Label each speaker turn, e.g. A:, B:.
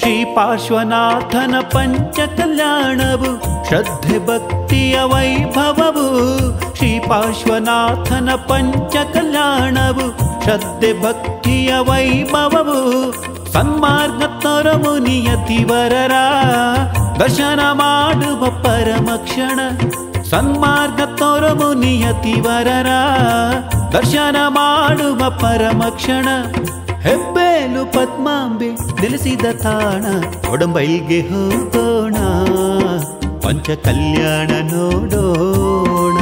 A: ಶ್ರೀ ಪಾರ್ಶ್ವನಾಥನ ಪಂಚ ಕಲ್ಯಾಣವು ಶ್ರದ್ಧೆ ಭಕ್ತಿಯ ವೈಭವವು. ಶ್ರೀ ಪಾರ್ಶ್ವನಾಥನ ಪಂಚ ಕಲ್ಯಾಣವು ಶ್ರದ್ಧೆ ಭಕ್ತಿಯ ವೈಭವವು. ಸನ್ಮಾರ್ಗ ತೋರವು ನಿಯತಿವರರ ದರ್ಶನ ಮಾಡುವ ಪರಮ ಕ್ಷಣ. ಸನ್ಮಾರ್ಗ ತೋರವು ನಿಯತಿವರರ ದರ್ಶನ ಮಾಡುವ ಪರಮ ಕ್ಷಣ. ಹೆಬ್ಬೇಲು ಪದ್ಮಾಂಬೆ ನೆಲೆಸಿದ ತಾಣ ಒಡಂಬೈಲ್ಗೆ ಹೋಗೋಣ, ಪಂಚ ಕಲ್ಯಾಣ ನೋಡೋಣ.